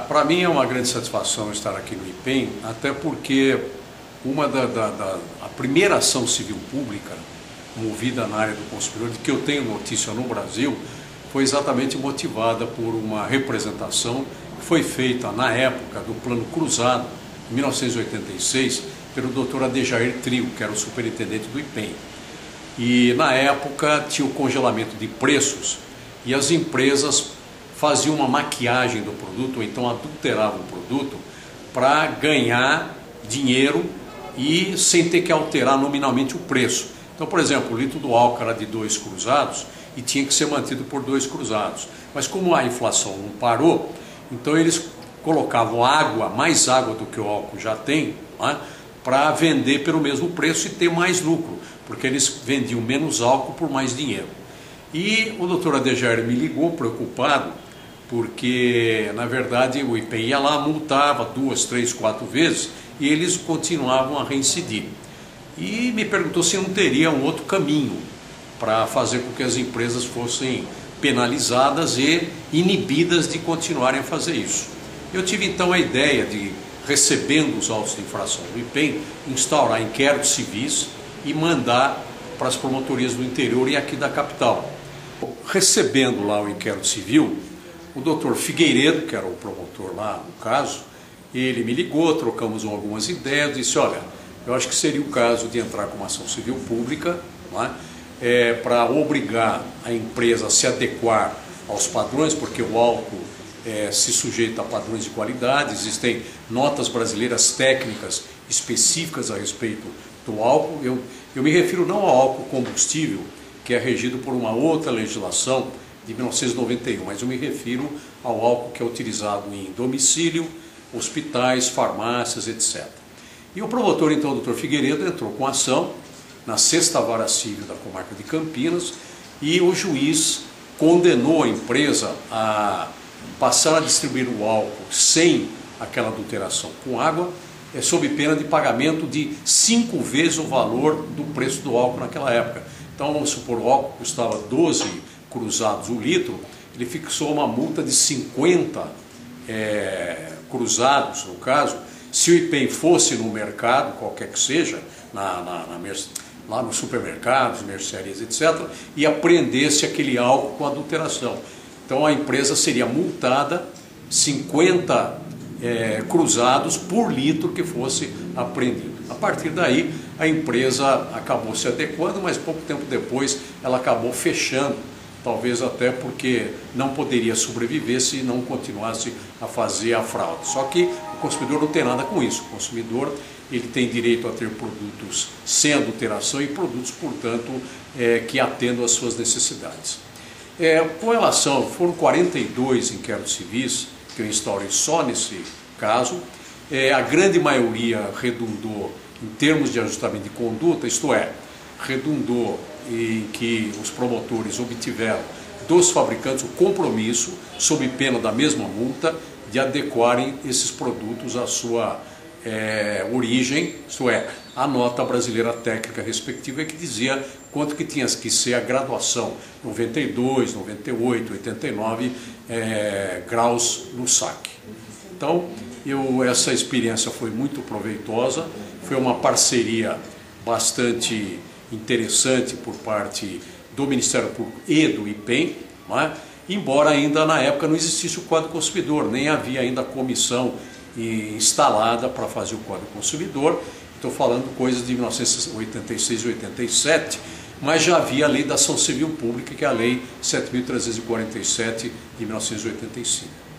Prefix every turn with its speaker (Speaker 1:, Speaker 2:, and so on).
Speaker 1: Para mim é uma grande satisfação estar aqui no IPEM, até porque a primeira ação civil pública movida na área do consumidor, de que eu tenho notícia no Brasil, foi exatamente motivada por uma representação que foi feita na época do Plano Cruzado, em 1986, pelo Dr. Adejair Trio, que era o superintendente do IPEM. E na época tinha o congelamento de preços e as empresas faziam uma maquiagem do produto, ou então adulteravam o produto para ganhar dinheiro e sem ter que alterar nominalmente o preço. Então, por exemplo, o litro do álcool era de 2 cruzados e tinha que ser mantido por 2 cruzados. Mas como a inflação não parou, então eles colocavam água, mais água do que o álcool já tem, né, para vender pelo mesmo preço e ter mais lucro, porque eles vendiam menos álcool por mais dinheiro. E o Dr. Adejair me ligou preocupado, porque na verdade o IPEM ia lá, multava 2, 3, 4 vezes e eles continuavam a reincidir. E me perguntou se não teria um outro caminho para fazer com que as empresas fossem penalizadas e inibidas de continuarem a fazer isso. Eu tive então a ideia de, recebendo os autos de infração do IPEM, instaurar inquéritos civis e mandar para as promotorias do interior e aqui da capital. Recebendo lá o inquérito civil, o doutor Figueiredo, que era o promotor lá no caso, ele me ligou, trocamos algumas ideias, disse: olha, eu acho que seria o caso de entrar com uma ação civil pública, para obrigar a empresa a se adequar aos padrões, porque o álcool se sujeita a padrões de qualidade, existem notas brasileiras técnicas específicas a respeito do álcool. Eu me refiro não ao álcool combustível, que é regido por uma outra legislação de 1991, mas eu me refiro ao álcool que é utilizado em domicílio, hospitais, farmácias, etc. E o promotor, então, o Dr. Figueiredo, entrou com ação na 6ª Vara Civil da Comarca de Campinas e o juiz condenou a empresa a passar a distribuir o álcool sem aquela adulteração com água, sob pena de pagamento de 5 vezes o valor do preço do álcool naquela época. Então, vamos supor, o álcool custava 12 cruzados o litro, ele fixou uma multa de 50 cruzados, no caso. Se o IPEM fosse no mercado, qualquer que seja, lá nos supermercados, mercearias, etc., e apreendesse aquele álcool com adulteração. Então a empresa seria multada 50 cruzados por litro que fosse apreendido. A partir daí, a empresa acabou se adequando, mas pouco tempo depois ela acabou fechando, talvez até porque não poderia sobreviver se não continuasse a fazer a fraude. Só que o consumidor não tem nada com isso. O consumidor, ele tem direito a ter produtos sem adulteração e produtos, portanto, que atendam às suas necessidades. Com relação, foram 42 inquéritos civis que eu instaurei só nesse caso. A grande maioria redundou em termos de ajustamento de conduta, isto é, redundou em que os promotores obtiveram dos fabricantes o compromisso, sob pena da mesma multa, de adequarem esses produtos à sua origem, isto é, a nota brasileira técnica respectiva, que dizia quanto que tinha que ser a graduação, 92, 98, 89 graus no saque. Então, essa experiência foi muito proveitosa, foi uma parceria bastante interessante por parte do Ministério Público e do IPEM, embora ainda na época não existisse o Código Consumidor, nem havia ainda a comissão instalada para fazer o Código Consumidor. Estou falando coisas de 1986 e 87, mas já havia a Lei da Ação Civil Pública, que é a Lei 7.347 de 1985.